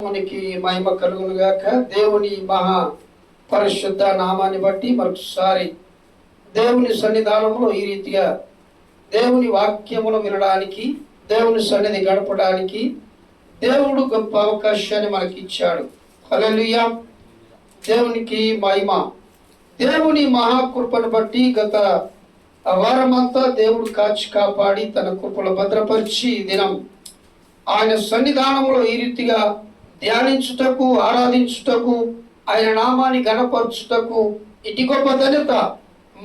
నామమునికి మహిమ కలుగును గాక. దేవుని మహా పరిశుద్ధ నామాన్ని బట్టి మరొకసారి దేవుని సన్నిధానంలో ఈ రీతిగా దేవుని వాక్యమును వినడానికి, దేవుని సన్నిధి గడపడానికి దేవుడు గొప్ప అవకాశాన్ని మనకి ఇచ్చాడు. హల్లెలూయా. దేవునికి మహిమ. దేవుని మహాకృపను బట్టి గత వారమంతా దేవుడు కాచి కాపాడి తన కృపలో భద్రపరిచి దినం ఆయన సన్నిధానంలో ఈ రీతిగా ధ్యానించుటకు, ఆరాధించుటకు, ఆయన నామాన్ని గణపరచుటకు ఇటు గొప్ప ధన్యత,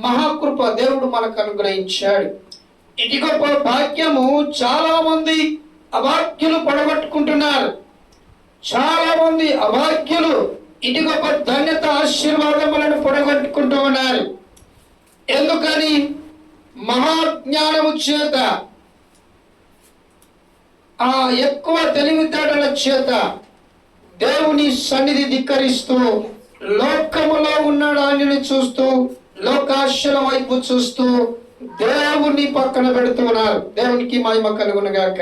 మహాకృప దేవుడు మనకు అనుగ్రహించాడు. ఇటు గొప్ప భాగ్యము చాలా మంది అభాగ్యులు పడగొట్టుకుంటున్నారు. చాలా మంది అభాగ్యులు ఇటు గొప్ప ధన్యత, ఆశీర్వాదములను పొడగొట్టుకుంటూ ఉన్నారు. ఎందుకని? మహాజ్ఞానము చేత, ఆ ఎక్కువ తెలివితేటల చేత దేవుని సన్నిధి ధిక్కరిస్తూ, లోకములో ఉన్నదాన్ని చూస్తూ, లోకాశల వైపు చూస్తూ దేవుని పక్కన పెడుతున్నారు. దేవునికి మహిమ కలుగును గాక.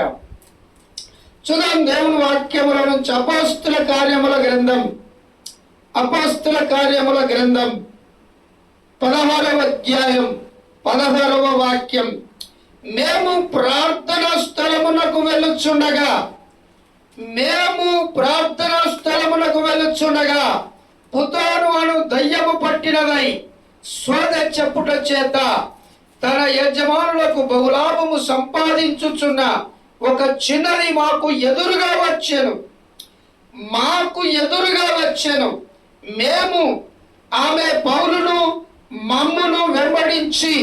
చూద్దాం దేవుని వాక్యముల నుంచి అపోస్తుల కార్యముల గ్రంథం 16వ అధ్యాయం 16వ వాక్యం. మేము ప్రార్థనా స్థలమునకు వెళ్ళుచుండగా పుతోను అను దయ్యము పట్టినదై స్వద చెప్పుట చేత తన యజమానులకు బహులాభము సంపాదించుచున్న ఒక చిన్నది మాకు ఎదురుగా వచ్చెను. మేము ఆమె పౌలును మమ్మును వెంబడించి,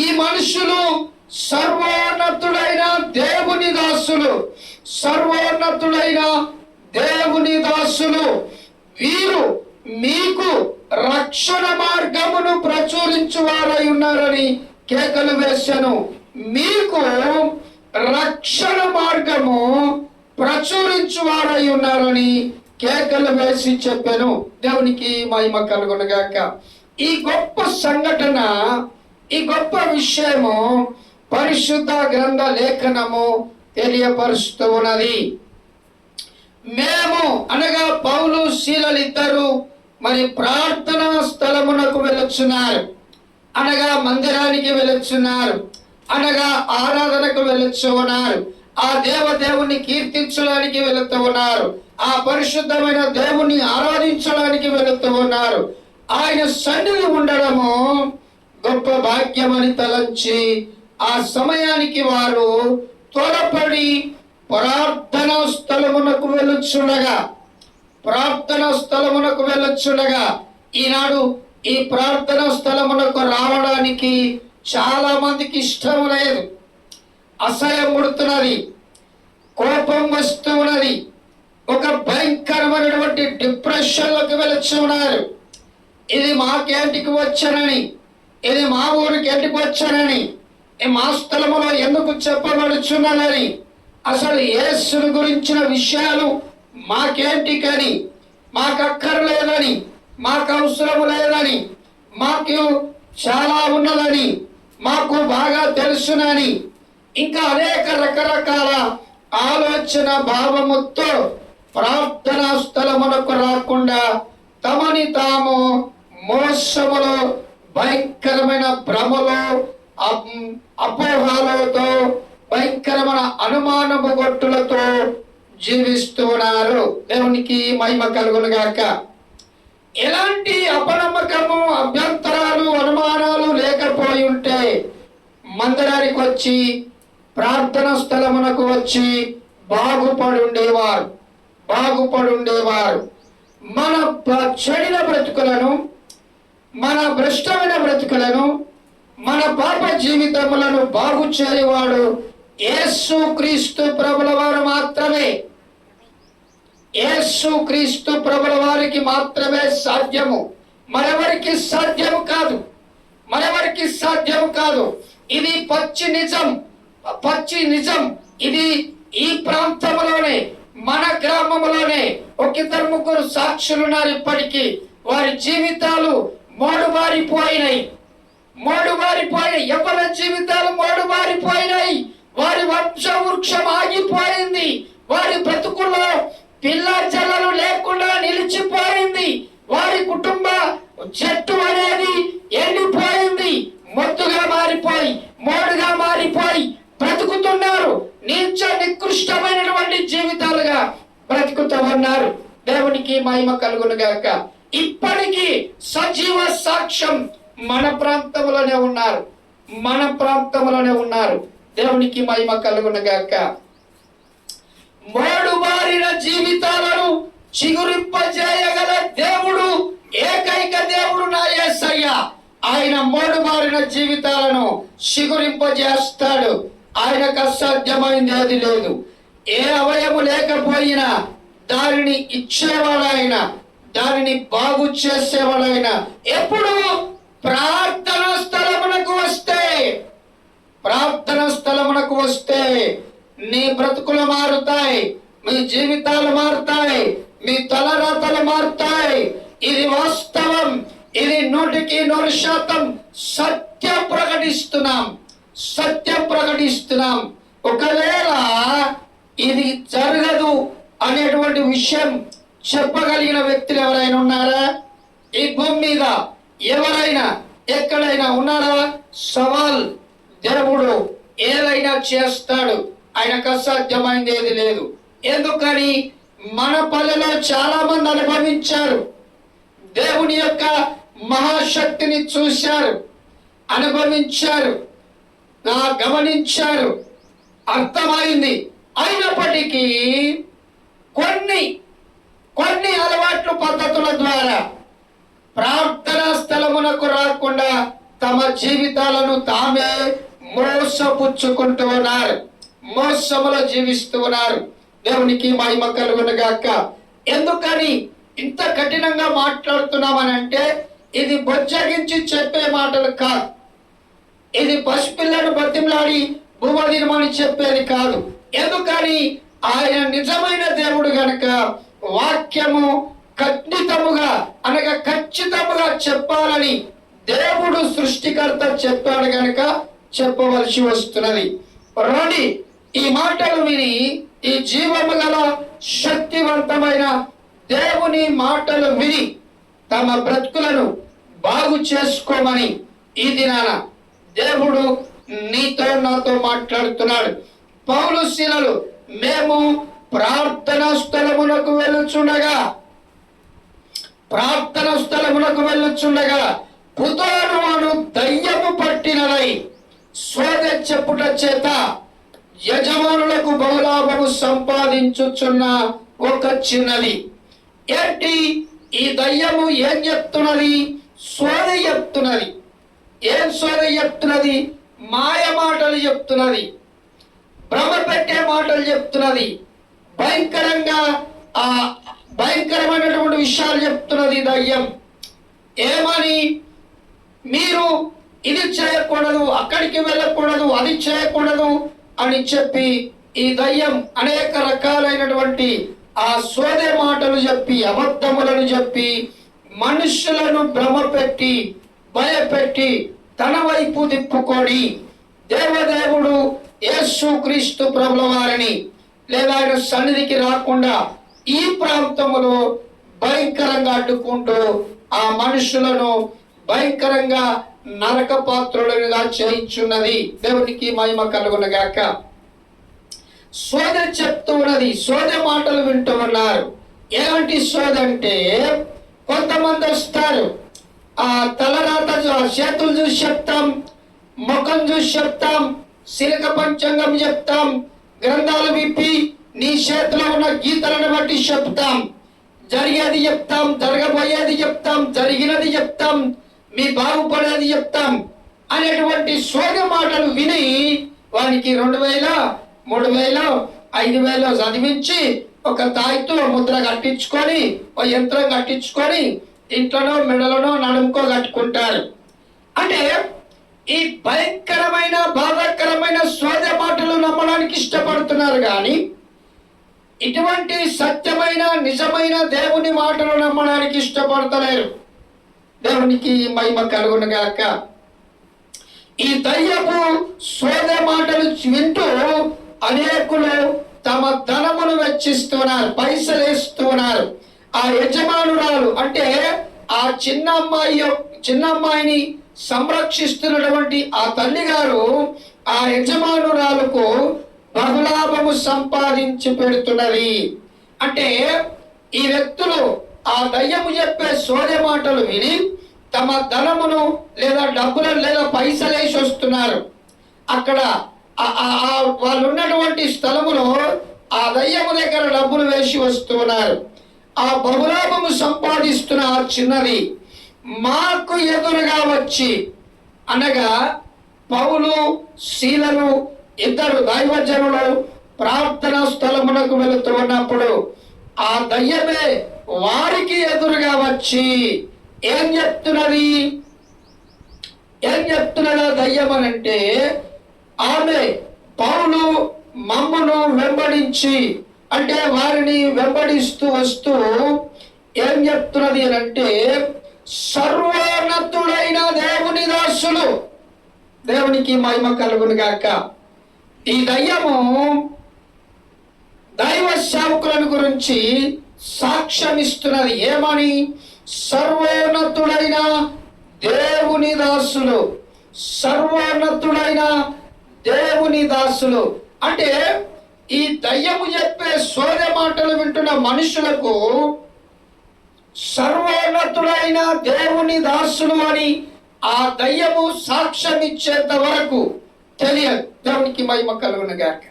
ఈ మనుషులు సర్వోన్నతుడైన దేవుని దాసులు, వీరు మీకు రక్షణ మార్గమును ప్రచురించువారై ఉన్నారని కేకలు వేశాను. మీకు రక్షణ మార్గము ప్రచురించువారై ఉన్నారని కేకలు వేసి చెప్పాను. దేవునికి మహిమ కలుగును గాక. ఈ గొప్ప సంఘటన, ఈ గొప్ప విషయము పరిశుద్ధ గ్రంథ లేఖనము తెలియపరుస్తూ ఉన్నది. మేము అనగా పౌలు శీలలిద్దరూ మరి ప్రార్థనా స్థలమునకు వెళ్ళుచున్నారు, అనగా మందిరానికి వెళ్ళుచున్నారు, అనగా ఆరాధనకు వెళ్ళుచు ఉన్నారు, ఆ దేవుని కీర్తించడానికి వెళుతూ ఉన్నారు, ఆ పరిశుద్ధమైన దేవుని ఆరాధించడానికి వెళుతూ ఉన్నారు. ఆయన సన్నిధి ఉండడము గొప్ప భాగ్యమని తలంచి ఆ సమయానికి వారు త్వరపడి ప్రార్థనా స్థలమునకు వెళ్ళుచుండగా ఈనాడు ఈ ప్రార్థనా స్థలమునకు రావడానికి చాలా మందికి ఇష్టం లేదు, అసహ్యం పుడుతున్నది, కోపం వస్తూ ఉన్నది, ఒక భయంకరమైనటువంటి డిప్రెషన్లోకి వెళ్ళుచున్నారు. ఇది మాకేంటికి వచ్చానని, ఇది మా ఊరికి ఎంటికి వచ్చానని, మా స్థలములో ఎందుకు చెప్పబడుచున్నానని, అసలు యేసుని గురించిన విషయాలు మాకేంటి కానీ, మాకు అక్కర్లేదని, మాకు అవసరం లేదని, మాకు చాలా ఉన్నదని, మాకు బాగా తెలుసునని, ఇంకా అనేక రకరకాల ఆలోచన భావముతో ప్రార్థనా స్థలమునకు రాకుండా తమని తాము మోసములో, భయంకరమైన భ్రమలో, అపోహలతో, భయంకరమైన అనుమానము గొట్టులతో జీవిస్తూ ఉన్నారు. దేవునికి మహిమ కలుగును గాక. ఎలాంటి అపనమ్మకము, అభ్యంతరాలు, అనుమానాలు లేకపోయి ఉంటే మందిరానికి వచ్చి, ప్రార్థనా స్థలమునకు వచ్చి బాగుపడి ఉండేవారు. మన చెడిన బ్రతుకులను, మన భ్రష్టమైన బ్రతుకులను, మన పాప జీవితములను బాగు చేయవాడు యేసు క్రీస్తు ప్రభుల వారు మాత్రమే. యేసు క్రీస్తు ప్రభుల వారికి మాత్రమే సాధ్యము, మరెవరికి సాధ్యము కాదు. ఇది పచ్చి నిజం. ఇది ఈ ప్రాంతంలోనే, మన గ్రామంలోనే ఒక ఇద్దరు ముగ్గురు సాక్షులు ఉన్నారు. ఇప్పటికీ వారి జీవితాలు మోడుబారిపోయినాయి. ఎవరి జీవితాలు మోడుబారిపోయినాయి. వారి వంశవృక్షం ఆగిపోయింది. వారి బ్రతుకుల్లో పిల్ల చెల్లలు లేకుండా నిలిచిపోయింది. వారి కుటుంబ చెట్టు అనేది ఎండిపోయింది. మొద్దుగా మారిపోయి, మోడుగా మారిపోయి బ్రతుకుతున్నారు. నీచ నికృష్టమైనటువంటి జీవితాలుగా బ్రతుకుతూ ఉన్నారు. దేవునికి మహిమ కలుగును గాక. ఇప్పటికీ సజీవ సాక్ష్యం మన ప్రాంతంలోనే ఉన్నారు, మన ప్రాంతంలోనే ఉన్నారు. దేవునికి మహిమ కలుగును గాక. మోడుబారిన జీవితాలను చిగురింపజేయగల దేవుడు, ఏకైక దేవుడు నా యేసయ్య. ఆయన మోడుబారిన జీవితాలను చిగురింపజేస్తాడు. ఆయనకు అసాధ్యమైంది ఏది లేదు. ఏ అవయము లేకపోయినా దానిని ఇచ్చేవాడు ఆయన, దానిని బాగు చేసేవాడు ఆయన. ఎప్పుడు ప్రార్థనా స్థలమునకు వస్తే, ప్రార్థనా స్థలమునకు వస్తే నీ బ్రతుకులు మారుతాయి, మీ జీవితాలు మారుతాయి, మీ తలరాతలు మారుతాయి. ఇది వాస్తవం. ఇది 100% సత్యం ప్రకటిస్తున్నాం, సత్యం ప్రకటిస్తున్నాం. ఒకవేళ ఇది జరగదు అనేటువంటి విషయం చెప్పగలిగిన వ్యక్తులు ఎవరైనా ఉన్నారా? ఈ భూమి మీద ఎవరైనా ఎక్కడైనా ఉన్నారా? సవాల్. దేవుడు ఏదైనా చేస్తాడు, ఆయనకు అసాధ్యమైంది ఏది లేదు. ఎందుకని? మన పల్లెలో చాలా మంది అనుభవించారు, దేవుని యొక్క మహాశక్తిని చూశారు, అనుభవించారు, గమనించారు, అర్థమైంది. అయినప్పటికీ కొన్ని అలవాట్లు పద్ధతుల ద్వారా ప్రార్థనా స్థలమునకు రాకుండా తమ జీవితాలను తామే మోసపుచ్చుకుంటూ ఉన్నారు, మోసములో జీవిస్తూ ఉన్నారు. దేవునికి మహిమ కలుగును గాక. ఎందుకని ఇంత కఠినంగా మాట్లాడుతున్నామని అంటే, ఇది బొజ్జగించి చెప్పే మాటలు కాదు, ఇది పసిపిల్లను బతిమలాడి భూమదినమని చెప్పేది కాదు. ఎందుకని? ఆయన నిజమైన దేవుడు గనక వాక్యము ఖచ్చితముగా అనగా ఖచ్చితముగా చెప్పాలని దేవుడు సృష్టికర్త చెప్పాడు గనక చెప్పవలసి వస్తున్నది. రండి, ఈ మాటలు విని ఈ జీవము గల శక్తివంతమైన దేవుని మాటలు విని తమ బ్రతుకులను బాగు చేసుకోమని ఈ దినాన దేవుడు నీతో నాతో మాట్లాడుతున్నాడు. పౌలు శీలలు, మేము ప్రార్థనా స్థలమునకు వెళ్ళుచుండగా పుతోనును దయ్యము పట్టినదై సోదె చెప్పుట చేత యజమానులకు బహులాభము సంపాదించుచున్న ఒక చిన్నది. ఏంటి ఈ దయ్యము? ఏం చెప్తున్నది? సోద చెప్తున్నది. ఏం సోద చెప్తున్నది? మాయ మాటలు చెప్తున్నది, భ్రమ పెట్టే మాటలు చెప్తున్నది, భయంకరమైనటువంటి విషయాలు చెప్తున్నది దయ్యం. ఏమని? మీరు ఇది చేయకూడదు, అక్కడికి వెళ్ళకూడదు, అది చేయకూడదు అని చెప్పి ఈ దయ్యం అనేక రకాలైనటువంటి ఆ సోదే మాటలు చెప్పి, అబద్ధములను చెప్పి, మనుషులను భ్రమ పెట్టి, భయపెట్టి తన వైపు తిప్పుకొని దేవదేవుడు యేసు క్రీస్తు ప్రభుల వారిని లేదా ఆయన సన్నిధికి రాకుండా ఈ ప్రాంతములో భయంకరంగా అడ్డుకుంటూ ఆ మనుషులను భయంకరంగా నరక పాత్రులుగా చేయించున్నది. దేవునికి మహిమ కలుగును గాక. సోద చెప్తూ ఉన్నది, సోద మాటలు వింటూ ఉన్నారు. ఎలాంటి సోద అంటే, కొంతమంది వస్తారు, ఆ తలరాత చేతులు చూసి చెప్తాం, ముఖం చూసి చెప్తాం, శిలక పంచాంగం చెప్తాం, గ్రంథాలు విప్పి నీ చేతిలో ఉన్న గీతలను బట్టి చెప్తాం, జరిగేది చెప్తాం, జరగబోయేది చెప్తాం, జరిగినది చెప్తాం, మీ బాగుపడేది చెప్తాం అనేటువంటి సోద మాటలు విని వానికి 2000, 3000, 5000 చదివించి ఒక తాయితో ముద్ర కట్టించుకొని, ఒక యంత్రం కట్టించుకొని ఇంట్లోనో మెడలోనో నడుముకో కట్టుకుంటారు. అంటే ఈ భయంకరమైన బాధాకరమైన సోద మాటలు నమ్మడానికి ఇష్టపడుతున్నారు, కానీ ఇటువంటి సత్యమైన నిజమైన దేవుని మాటలు నమ్మడానికి ఇష్టపడతలేరు. దేవునికి మహిమ కలుగును గాక. ఈ దయ్యపు సోద మాటలు వింటూ అనేకులు తమ ధనమును వెచ్చిస్తున్నారు, పైసలు వేస్తున్నారు. ఆ యజమానురాలు అంటే ఆ చిన్నమ్మాయిని సంరక్షిస్తున్నటువంటి ఆ తల్లి గారు ఆ యజమానురాలకు బహులాభము సంపాదించి పెడుతున్నది. అంటే ఈ వ్యక్తులు ఆ దయ్యము చెప్పే సోదె మాటలు విని తమ ధనమును లేదా డబ్బులను లేదా పైసలేసి వస్తున్నారు. అక్కడ వాళ్ళు ఉన్నటువంటి స్థలములో ఆ దయ్యము దగ్గర డబ్బులు వేసి వస్తున్నారు. ఆ బహులాభము సంపాదిస్తున్న ఆ చిన్నది మాకు ఎదురుగా వచ్చి, అనగా పౌలు శీలను ఇద్దరు దైవజనులు ప్రార్థనా స్థలమునకు వెళుతూ ఉన్నప్పుడు ఆ దయ్యమే వారికి ఎదురుగా వచ్చి ఏం చెప్తున్నది? దయ్యం అనంటే ఆమె పౌలు మమ్మను వెంబడించి, అంటే వారిని వెంబడిస్తూ వస్తూ ఏం చెప్తున్నది అంటే, సర్వోన్నతుడైన దేవుని దాసులు, దేవునికి మహిమ కలుగును గాక. ఈ దయ్యము దైవ సేవకులను గురించి సాక్ష్యం ఇస్తున్నది. ఏమని? సర్వోన్నతుడైన దేవుని దాసులు, సర్వోన్నతుడైన దేవుని దాసులు. అంటే ఈ దయ్యము చెప్పే సోదె మాటలు వింటున్న మనుషులకు సర్వోన్నతుడైన దేవుని దాసులు అని ఆ దయ్యము సాక్ష్యం ఇచ్చేంత వరకు తెలియదు. దేవునికి మహిమ కలుగును గాక.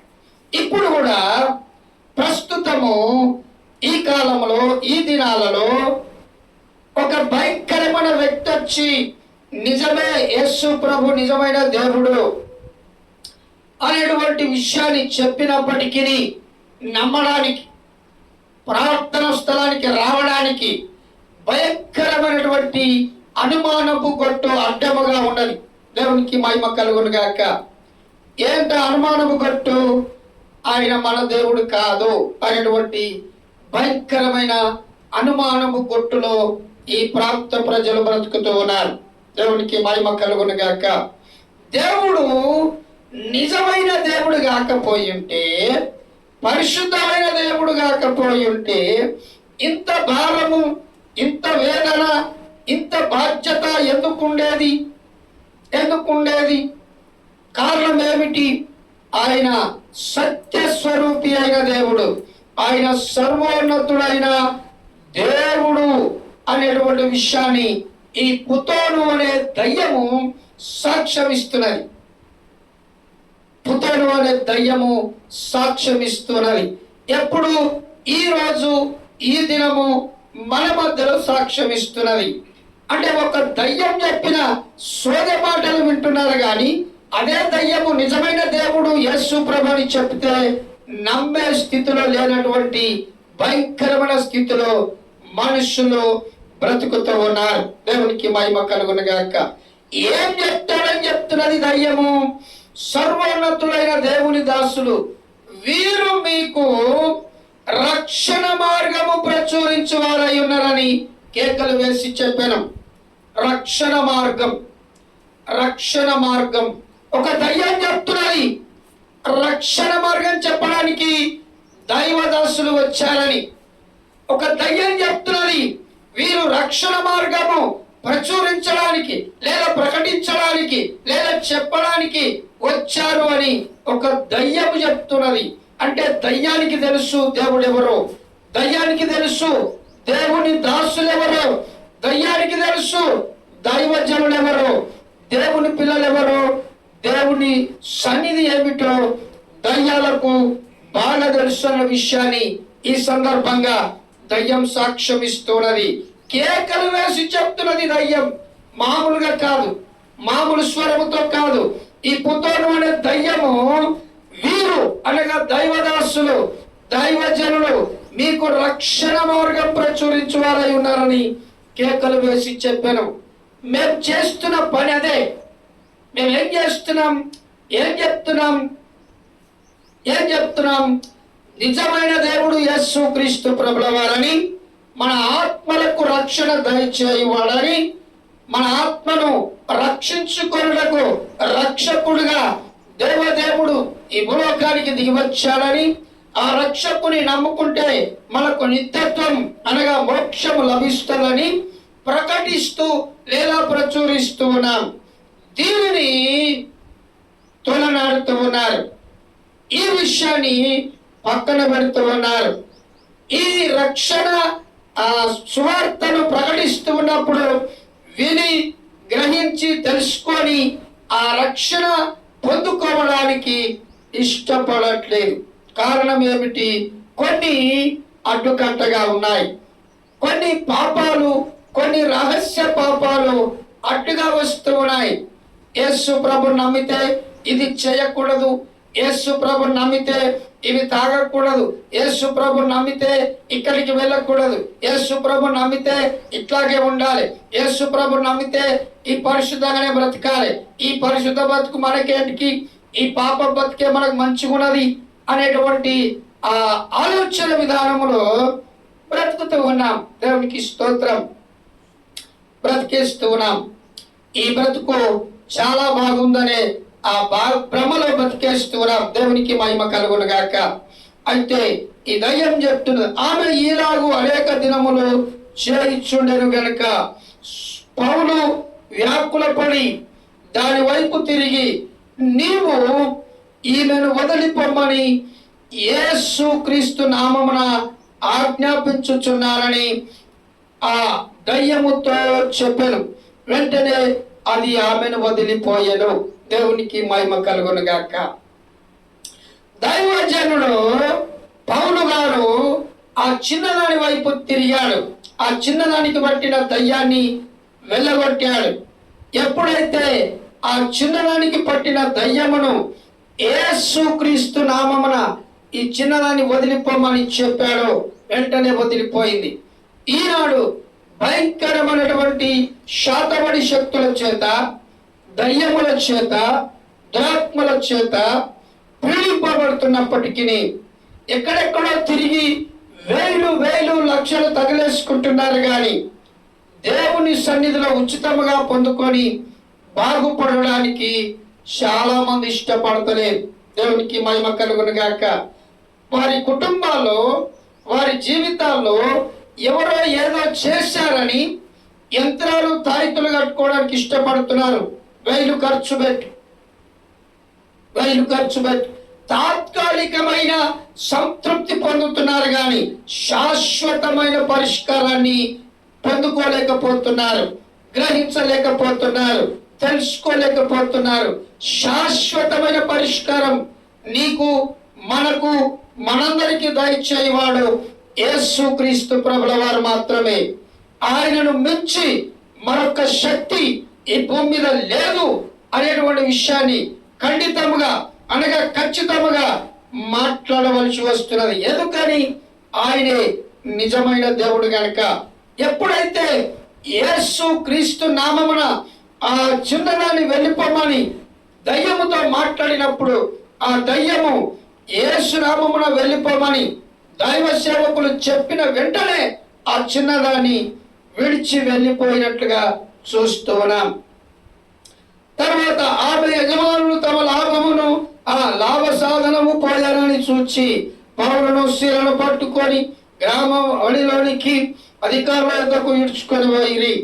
ఇప్పుడు కూడా ప్రస్తుతము ఈ కాలంలో ఈ దినాలలో ఒక భయంకరమైన వ్యక్తి వచ్చి నిజమే యేసు ప్రభు నిజమైన దేవుడు అనేటువంటి విషయాన్ని చెప్పినప్పటికీ నమ్మడానికి, ప్రార్థన స్థలానికి రావడానికి భయంకరమైనటువంటి అనుమానపు గొట్టు అడ్డముగా ఉన్నది. దేవునికి మహిమ కలుగును గాక. ఏంట అనుమానపు గొట్టు? ఆయన మన దేవుడు కాదు అనేటువంటి భయంకరమైన అనుమానపు గొట్టులో ఈ ప్రాంత ప్రజలు బ్రతుకుతూ ఉన్నారు. దేవునికి మహిమ కలుగును గాక. దేవుడు నిజమైన దేవుడు కాకపోయి ఉంటే, పరిశుద్ధమైన దేవుడు కాకపోయి ఉంటే ఇంత భారము, ఇంత వేదన, ఇంత బాధ్యత ఎందుకుండేది? కారణం ఏమిటి? ఆయన సత్యస్వరూపి అయిన దేవుడు, ఆయన సర్వోన్నతుడైన దేవుడు అనేటువంటి విషయాన్ని ఈ పుతోను అనే దయ్యము సాక్ష్యమిస్తున్నది. పుతోను అనే దయ్యము సాక్ష్యమిస్తున్నది. ఎప్పుడు? ఈ రోజు, ఈ దినము మన మధ్యలో సాక్ష్యమిస్తున్నది. అంటే ఒక దయ్యం చెప్పిన సోదె మాటలు వింటున్నారు కానీ అదే దయ్యము నిజమైన దేవుడు యేసు ప్రభు అని చెప్తే నమ్మే స్థితిలో లేనటువంటి భయంకరమైన స్థితిలో మనుషులు బ్రతుకుతూ ఉన్నారు. దేవునికి మహిమ కలుగును గాక. ఏం చెప్తాడని చెప్తున్నది దయ్యము? సర్వోన్నతులైన దేవుని దాసులు వీరు మీకు రక్షణ మార్గము ప్రచురించువారై ఉన్నారని కేకలు వేసి చెప్పాను. రక్షణ మార్గం ఒక దయ్యం చెప్తున్నది. రక్షణ మార్గం చెప్పడానికి దైవదాసులు వచ్చారని ఒక దయ్యం చెప్తున్నది. వీరు రక్షణ మార్గము ప్రచురించడానికి లేదా ప్రకటించడానికి లేదా చెప్పడానికి వచ్చారు అని ఒక దయ్యము చెప్తున్నది. అంటే దయ్యానికి తెలుసు దేవుడు ఎవరో, దయ్యానికి తెలుసు దేవుని దాసులు ఎవరో, దయ్యానికి తెలుసు దైవజనులు ఎవరో, దేవుని పిల్లలు ఎవరో, దేవుని సన్నిధి ఏమిటో దయ్యాలకు బాగా తెలుసు అన్న విషయాన్ని ఈ సందర్భంగా దయ్యం సాక్ష్యం ఇస్తున్నది. కేకలు వేసి చెప్తున్నది దయ్యం. మామూలుగా కాదు, మామూలు స్వరముతో కాదు. ఈ పుతోను అనే దయ్యము వీరు అనగా దైవదాసులు, దైవజనులు మీకు రక్షణ మార్గం ప్రచురించువారై ఉన్నారని కేకలు వేసి చెప్పాను. మేము చేస్తున్న పని అదే. మేము ఏం చెప్తున్నాం? నిజమైన దేవుడు యేసు క్రీస్తు ప్రభుల వారని, మన ఆత్మలకు రక్షణ దయచేయువాడని, మన ఆత్మను రక్షించుకొనుటకు రక్షకుడుగా దేవదేవుడు ఈ భూలోకానికి దిగి వచ్చాడని, ఆ రక్షకుని నమ్ముకుంటే మనకు నిత్యత్వం అనగా మోక్షము లభిస్తుందని ప్రకటిస్తూ లేదా ప్రచురిస్తూ ఉన్నాం. దీనిని తొలనాడుతూ ఉన్నారు. ఈ విషయాన్ని పక్కన పెడుతూ ఉన్నారు. ఈ రక్షణ సువార్తను ప్రకటిస్తూ ఉన్నప్పుడు విని గ్రహించి తెలుసుకొని ఆ రక్షణ పొందుకోవడానికి ఇష్టపడట్లేదు. కారణం ఏమిటి? కొన్ని అడ్డుకట్టగా ఉన్నాయి. కొన్ని పాపాలు, కొన్ని రహస్య పాపాలు అడ్డుగా వస్తూ ఉన్నాయి. యేసు ప్రభు నమ్మితే ఇది చేయకూడదు, యేసు ప్రభు నమ్మితే ఇవి తాగకూడదు, యేసు ప్రభు నమ్మితే ఇక్కడికి వెళ్ళకూడదు, యేసు ప్రభు నమ్మితే ఇట్లాగే ఉండాలి, యేసు ప్రభు నమ్మితే ఈ పరిశుద్ధంగానే బ్రతకాలి, ఈ పరిశుద్ధ బతుకు మనకేంటికి, ఈ పాప బతుకే మనకు మంచిగా ఉన్నది అనేటువంటి ఆ ఆలోచన విధానములో బ్రతుకుతూ ఉన్నాం. దేవునికి స్తోత్రం. బ్రతికేస్తూ ఉన్నాం. ఈ బ్రతుకు చాలా బాగుందనే ఆ భ్రమలో బ్రతికేస్తూ ఉన్నాం. దేవునికి మహిమ కలుగును గాక. అయితే ఈ దయ్యం చెప్తున్నది, ఆమె ఈలాగు అనేక దినములు చేయించుండెను గనుక పౌలు వ్యాకులపడి దాని వైపు తిరిగి, నీవు ఈమెను వదిలిపోమ్మని యేసు క్రీస్తు నామమున ఆజ్ఞాపించుచున్నానని ఆ దయ్యముతో చెప్పెను. వెంటనే అది ఆమెను వదిలిపోయెను. దేవునికి మహిమ కలుగును గాక. దైవజనుడు పౌలు గారు ఆ చిన్నదాని వైపు తిరిగాడు. ఆ చిన్నదానికి పట్టిన దయ్యాన్ని వెళ్ళగొట్టాడు. ఎప్పుడైతే ఆ చిన్నదానికి పట్టిన దయ్యమును యేసు క్రీస్తు నామమున ఈ చిన్నదాన్ని వదిలిపోమని చెప్పాడో వెంటనే వదిలిపోయింది. ఈనాడు భయంకరమైనటువంటి శాతబడి శక్తుల చేత, దయ్యముల చేత, దురాత్మల చేత పీడింపబడుతున్నప్పటికీ ఎక్కడెక్కడో తిరిగి వేలు లక్షలు తగిలేసుకుంటున్నారు. కానీ దేవుని సన్నిధిలో ఉచితముగా పొందుకొని బాగుపడడానికి చాలా మంది ఇష్టపడతలేరు. దేవునికి మహిమ కలుగును గాక. వారి కుటుంబాల్లో, వారి జీవితాల్లో ఎవరో ఏదో చేశారని యంత్రాలు, తాయితులు కట్టుకోవడానికి ఇష్టపడుతున్నారు. వేలు ఖర్చు పెట్టి తాత్కాలికమైన సంతృప్తి పొందుతున్నారు, కానీ శాశ్వతమైన పరిష్కారాన్ని పొందుకోలేకపోతున్నారు, గ్రహించలేకపోతున్నారు, తెలుసుకోలేకపోతున్నారు. శాశ్వతమైన పరిష్కారం నీకు, మనకు, మనందరికీ దయచేయవాడు యేసు క్రీస్తు ప్రభుల వారు మాత్రమే. ఆయనను మించి మరొక శక్తి ఈ భూమి మీద లేదు అనేటువంటి విషయాన్ని ఖండితముగా అనగా ఖచ్చితముగా మాట్లాడవలసి వస్తున్నది. ఎందుకని? ఆయనే నిజమైన దేవుడు గనక. ఎప్పుడైతే యేసు క్రీస్తు నామమున ఆ చిన్నదాన్ని వెళ్ళిపోమని దయ్యముతో మాట్లాడినప్పుడు, ఆ దయ్యము యేసు నామమున వెళ్ళిపోమని దైవ సేవకులు చెప్పిన వెంటనే ఆ చిన్నదాన్ని విడిచి వెళ్ళిపోయినట్లుగా చూస్తూ ఉన్నాం. తర్వాత ఆమె యజమానులు తమ లాభమును, ఆ లాభ సాధనము పోయారని చూచి పౌలును శీలను పట్టుకొని గ్రామం ఒడిలోనికి అధికారుల యొద్దకు ఈడ్చుకొని పోయిరి.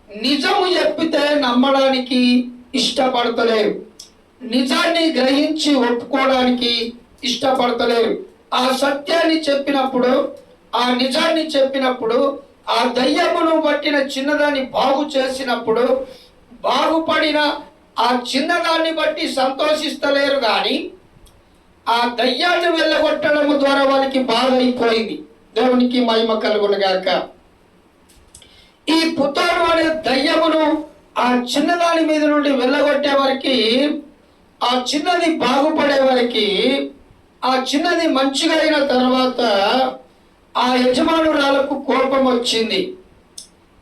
నిజము చెప్పితే నమ్మడానికి ఇష్టపడతలేరు, నిజాన్ని గ్రహించి ఒప్పుకోవడానికి ఇష్టపడతలేరు. ఆ సత్యాన్ని చెప్పినప్పుడు, ఆ నిజాన్ని చెప్పినప్పుడు, ఆ దయ్యమును పట్టిన చిన్నదాన్ని బాగు చేసినప్పుడు, బాగుపడిన ఆ చిన్నదాన్ని బట్టి సంతోషిస్తలేరు. కానీ ఆ దయ్యాన్ని వెళ్ళగొట్టడం ద్వారా వాళ్ళకి బాధ అయిపోయింది. దేవునికి మహిమ కలుగును గాక. ఈ పుతాను అనే దయ్యమును ఆ చిన్నదాని మీద నుండి వెళ్ళగొట్టే వారికి, ఆ చిన్నది బాగుపడే వారికి, ఆ చిన్నది మంచిగా అయిన తర్వాత ఆ యజమానురాలకు కోపం వచ్చింది,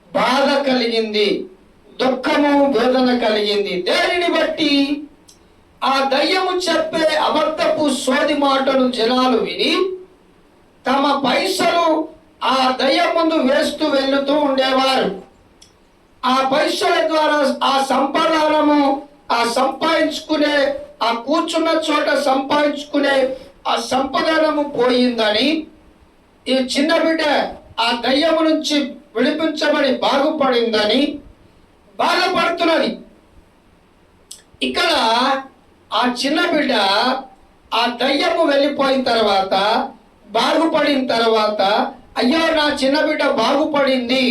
బాధ కలిగింది, దుఃఖము, వేదన కలిగింది. దేనిని బట్టి? ఆ దయ్యము చెప్పే అబద్ధపు సోది మాటలు జనాలు విని తమ పైసలు ఆ దయ్యం ముందు వేస్తూ వెళ్తూ ఉండేవారు. ఆ పైసల ద్వారా ఆ సంపాదనము, ఆ సంపాదించుకునే, ఆ కూర్చున్న చోట సంపాదించుకునే ఆ సంపదనము పోయిందని ఈ చిన్న బిడ్డ ఆ దయ్యము నుంచి విడిపించబడి బాగుపడిందని బాధపడుతున్నది. ఇక్కడ ఆ చిన్న బిడ్డ ఆ దయ్యము వెళ్ళిపోయిన తర్వాత, బాగుపడిన తర్వాత, అయ్యో నా చిన్న బిడ్డ బాగుపడింది,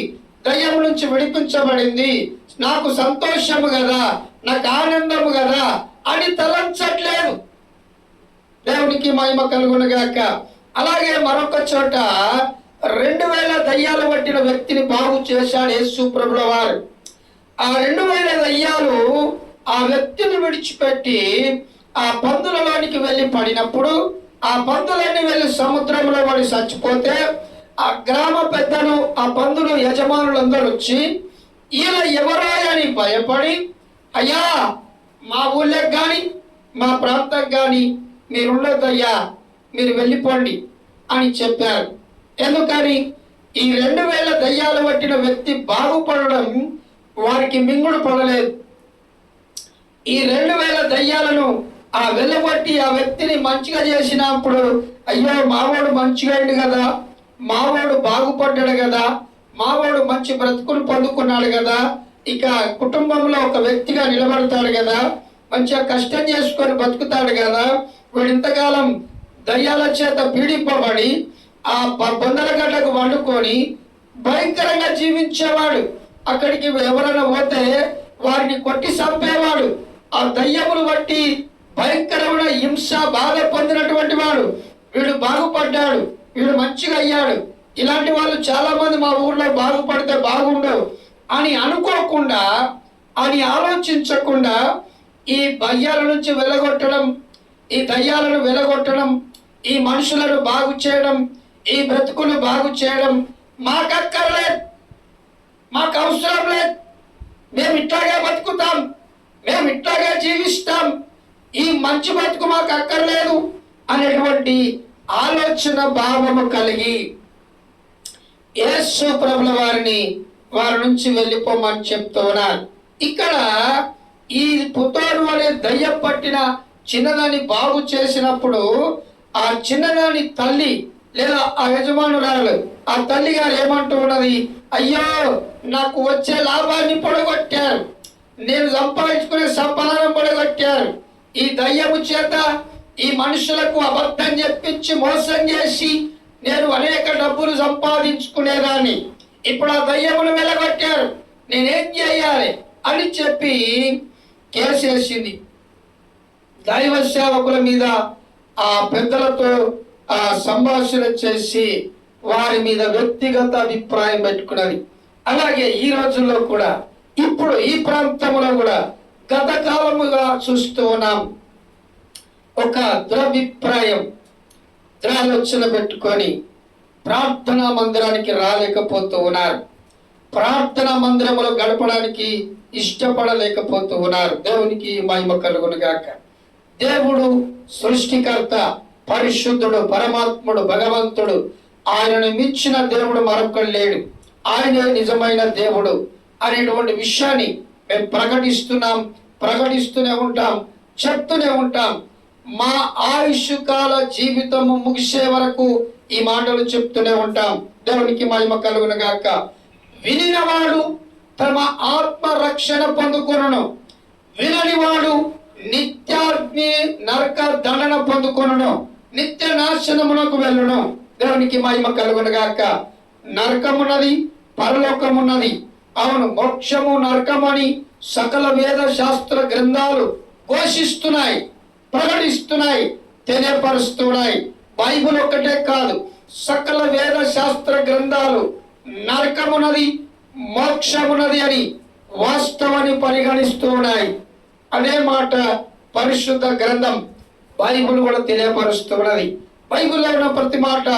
దయ్యం నుంచి విడిపించబడింది, నాకు సంతోషము కదా, నాకు ఆనందము కదా అని తలంచట్లేదు. దేవునికి మహిమ కలుగునుగాక. అలాగే మరొక చోట 2000 దయ్యాలు పట్టిన వ్యక్తిని బాగు చేశాడు యేసు ప్రభుల వారు. ఆ 2000 దయ్యాలు ఆ వ్యక్తిని విడిచిపెట్టి ఆ పందులలోనికి వెళ్ళి పడినప్పుడు, ఆ పందులన్నీ వెళ్ళి సముద్రంలో పడి చచ్చిపోతే, ఆ గ్రామ పెద్దలు, ఆ పందులు యజమానులందరూ వచ్చి ఈయన ఎవరో అని భయపడి, అయ్యా మా ఊళ్ళకి కానీ మా ప్రాంతం కానీ మీరుండొద్దయ్యా, మీరు వెళ్ళిపోండి అని చెప్పారు. ఎందుకని? ఈ 2000 దయ్యాలు పట్టిన వ్యక్తి బాగుపడడం వారికి మింగుడు పడలేదు. ఈ 2000 దయ్యాలను ఆ వెళ్ళబట్టి ఆ వ్యక్తిని మంచిగా చేసినప్పుడు, అయ్యో మావాడు మంచిగా అయింది కదా, మావాడు బాగుపడ్డాడు కదా, మావాడు మంచి బ్రతుకులు పొందుకున్నాడు కదా, ఇక కుటుంబంలో ఒక వ్యక్తిగా నిలబడతాడు కదా, మంచిగా కష్టం చేసుకొని బతుకుతాడు కదా, వీడు ఇంతకాలం దయ్యాల చేత పీడింపబడి ఆ బొందలగడ్డకు వండుకొని భయంకరంగా జీవించేవాడు. అక్కడికి ఎవరైనా పోతే వారిని కొట్టి చంపేవాడు. ఆ దయ్యములు బట్టి భయంకరమైన హింస బాధ పొందినటువంటి వాడు. వీడు బాగుపడ్డాడు, వీడు మంచిగా అయ్యాడు, ఇలాంటి వాళ్ళు చాలా మంది మా ఊర్లో బాగుపడితే బాగుండవు అని అనుకోకుండా, అని ఆలోచించకుండా ఈ దయ్యాల నుంచి వెళ్ళగొట్టడం, ఈ దయ్యాలను వెలగొట్టడం, ఈ మనుషులను బాగు చేయడం, ఈ బ్రతుకులు బాగు చేయడం మాకు అక్కర్లేదు, మాకు అవసరం లేదు, మేము ఇట్లాగే బతుకుతాం, మేము ఇట్లాగే జీవిస్తాం, ఈ మంచి బతుకు మాకు అక్కర్లేదు అనేటువంటి ఆలోచన భావము కలిగి యేసు ప్రభుల వారిని వారి నుంచి వెళ్ళిపోమని చెప్తున్నారు. ఇక్కడ ఈ పుతోడు అనే దయ్యం పట్టిన చిన్నదాన్ని బాగు చేసినప్పుడు ఆ చిన్నదాని తల్లి లేదా ఆ యజమానురాలు, ఆ తల్లి గారు ఏమంటూ ఉన్నది, అయ్యో నాకు వచ్చే లాభాన్ని పొడగొట్టారు, నేను సంపాదించుకునే సంపాదన పొడగొట్టారు, ఈ దయ్యము చేత ఈ మనుషులకు అబద్ధం చెప్పించి మోసం చేసి నేను అనేక డబ్బులు సంపాదించుకునేదాన్ని, ఇప్పుడు ఆ దయ్యమును వెలగొట్టారు, నేనేం చేయాలి అని చెప్పి కేసేసింది. దైవ సేవకుల మీద ఆ పెద్దలతో ఆ సంభాషణ చేసి వారి మీద వ్యక్తిగత అభిప్రాయం పెట్టుకున్నది. అలాగే ఈ రోజుల్లో కూడా, ఇప్పుడు ఈ ప్రాంతంలో కూడా గత కాలముగా చూస్తూ ఉన్నాం. ఒక దురభిప్రాయం, దురాలోచన పెట్టుకొని ప్రార్థనా మందిరానికి రాలేకపోతూ ఉన్నారు, ప్రార్థనా మందిరములో గడపడానికి ఇష్టపడలేకపోతూ ఉన్నారు. దేవునికి మహిమ కలుగును గాక. దేవుడు సృష్టికర్త, పరిశుద్ధుడు, పరమాత్ముడు, భగవంతుడు, ఆయనను మించిన దేవుడు మరొకడు లేడు, ఆయనే నిజమైన దేవుడు అనేటువంటి విషయాన్ని మేము ప్రకటిస్తున్నాం, ప్రకటిస్తూనే ఉంటాం, చెప్తూనే ఉంటాం. మా ఆయుష్ కాల జీవితము ముగిసే వరకు ఈ మాటలు చెప్తూనే ఉంటాం. దేవునికి మహిమ కలుగును గాక. వినినవాడు తమ ఆత్మ రక్షణ పొందుకొనును, విననివాడు నిత్యాగ్ని నరక దండన పొందుకొనును, నిత్య నాశనమునకు వెళ్ళును. దేవునికి మహిమ కలుగును గాక. నరకమున్నది, పరలోకమున్నది. అవును, మోక్షము నరకమని సకల వేద శాస్త్ర గ్రంథాలు ఘోషిస్తున్నాయి, ప్రకటిస్తున్నాయి, తెలియపరుస్తున్నాయి. బైబిల్ ఒక్కటే కాదు, సకల వేద శాస్త్ర గ్రంథాలు నరకమున్నది, మోక్షమున్నది అని వాస్తవాన్ని పరిగణిస్తూ ఉన్నాయి. అదే మాట పరిశుద్ధ గ్రంథం బైబిల్ కూడా తెలియపరుస్తున్నది. బైబిల్లో ఉన్న ప్రతి మాట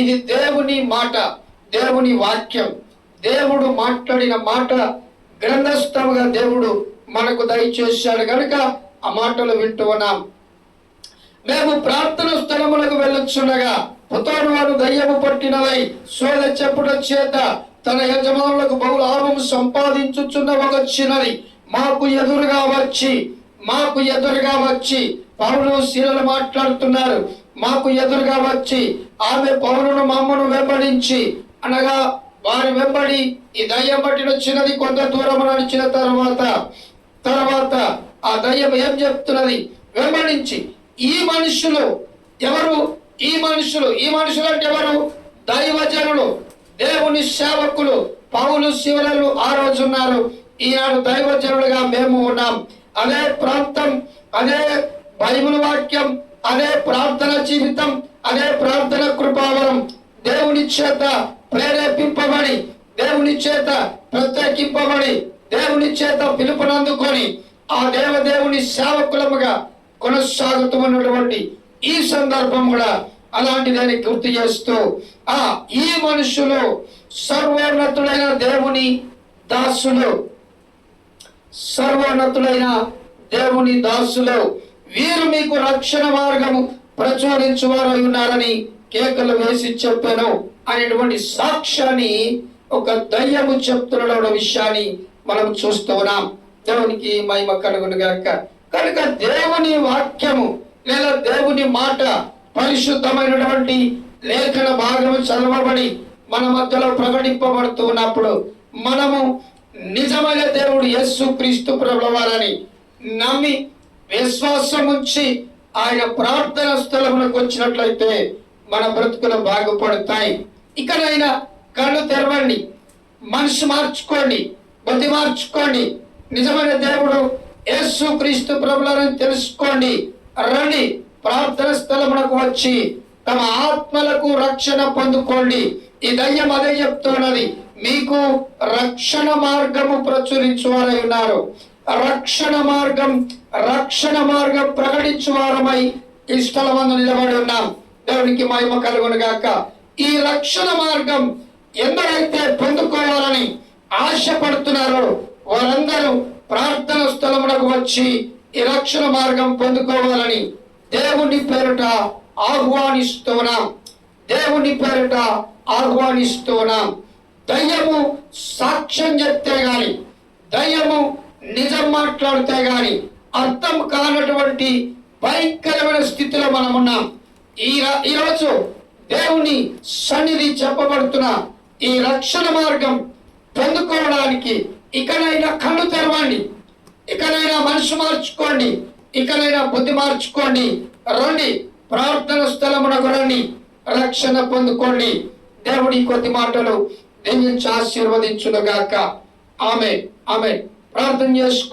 ఇది దేవుని మాట, దేవుని వాక్యం. దేవుడు మాట్లాడిన మాట గ్రంథస్థముగా దేవుడు మనకు దయచేశాడు కనుక ఆ మాటలు వింటూ ఉన్నాం. మేము ప్రార్థన స్థలములకు వెళ్ళొచ్చుండగా పుతోడు వారు దయ్యము పట్టినవై సోద చెప్పుట చేత తన యజమానులకు బహు లాభం సంపాదించుచున్న ఒక చిన్నది మాకు ఎదురుగా వచ్చి పౌలు శీలలు మాట్లాడుతున్నారు. మాకు ఎదురుగా వచ్చి ఆమె పౌలును మమ్మను వెంబడించి అనగా వారి వెంబడి ఈ దయ్యం పట్టిన చిన్నది కొంత దూరం నడిచిన తర్వాత ఆ దయ్యం ఏం చెప్తున్నది? వెంబడించి ఈ మనుషులు ఎవరు? ఈ మనుషులు అంటే ఎవరు? దైవజనులు, దేవుని సేవకులు. పౌలు శివలు ఆ రోజు ఉన్నారు, ఈనాడు దైవజనులుగా మేము ఉన్నాం. అదే ప్రాంతం, అదే బైబిల్ వాక్యం, అదే ప్రార్థన జీవితం, అదే ప్రార్థన కృపావరం. దేవుని చేత ప్రేరేపింపబడి, దేవుని చేత ప్రత్యేకింపబడి, దేవుని చేత పిలుపునందుకొని ఆ దేవుని సేవకులముగా కొనసాగుతున్నటువంటి ఈ సందర్భం కూడా అలాంటి దాన్ని గుర్తు చేస్తూ ఈ మనుషులు సర్వోన్నతుడైన దేవుని దాసులు, సర్వోన్నతుడైన దేవుని దాసులు, వీరు మీకు రక్షణ మార్గము ప్రచురించువారు ఉన్నారని కేకలు వేసి చెప్పాను అనేటువంటి సాక్ష్యాన్ని ఒక దయ్యము చెప్తున్న విషయాన్ని మనం చూస్తూ ఉన్నాం. దేవునికి మహిమ కలుగును గాక. కనుక దేవుని వాక్యము లేదా దేవుని మాట పరిశుద్ధమైనటువంటి లేఖన భాగము చదవబడి మన మధ్యలో ప్రకటింపబడుతూ ఉన్నప్పుడు మనము నిజమైన దేవుడు యేసు క్రీస్తు ప్రభువారని నమ్మి విశ్వాసం ఉంచి ఆయన ప్రార్థన స్థలములకు వచ్చినట్లయితే మన బ్రతుకులు బాగుపడతాయి. ఇకనైనా కళ్ళు తెరవండి, మనసు మార్చుకోండి, బుద్ధి మార్చుకోండి. నిజమైన దేవుడు యేసు క్రీస్తు ప్రభువారని తెలుసుకోండి. రండి, ప్రార్థన స్థలములకు వచ్చి తమ ఆత్మలకు రక్షణ పొందుకోండి. ఈ దయ్యం అదే చెప్తున్నది, మీకు రక్షణ మార్గము ప్రచురించువారై ఉన్నారు. రక్షణ మార్గం ప్రకటించువారమై ఈ స్థలమందు నిలబడి ఉన్నాం. దేవునికి మహిమ కలుగును గాక. ఈ రక్షణ మార్గం ఎందరైతే పొందుకోవాలని ఆశపడుతున్నారో వారందరూ ప్రార్థన స్థలములకు వచ్చి ఈ రక్షణ మార్గం పొందుకోవాలని దేవుని పేరిట ఆహ్వానిస్తున్నాం. దయ్యము సాక్ష్యం చెప్తే గాని, దయ్యము నిజం మాట్లాడితే గాని అర్థం కానటువంటి భయంకరమైన స్థితిలో మనం ఉన్నాం. ఈరోజు దేవుని సన్నిధి చెప్పబడుతున్న ఈ రక్షణ మార్గం పొందుకోవడానికి ఇకనైనా కళ్ళు తెరవండి, ఇకనైనా మనసు మార్చుకోండి, ఇకనైనా బుద్ధి మార్చుకోండి. రండి, ప్రార్థన స్థలమునకు రండి, రక్షణ పొందుకోండి. దేవుడి కొద్ది మాటలు దీవించి ఆశీర్వదించును గాక. ఆమేన్. ప్రార్థన చేసుకో.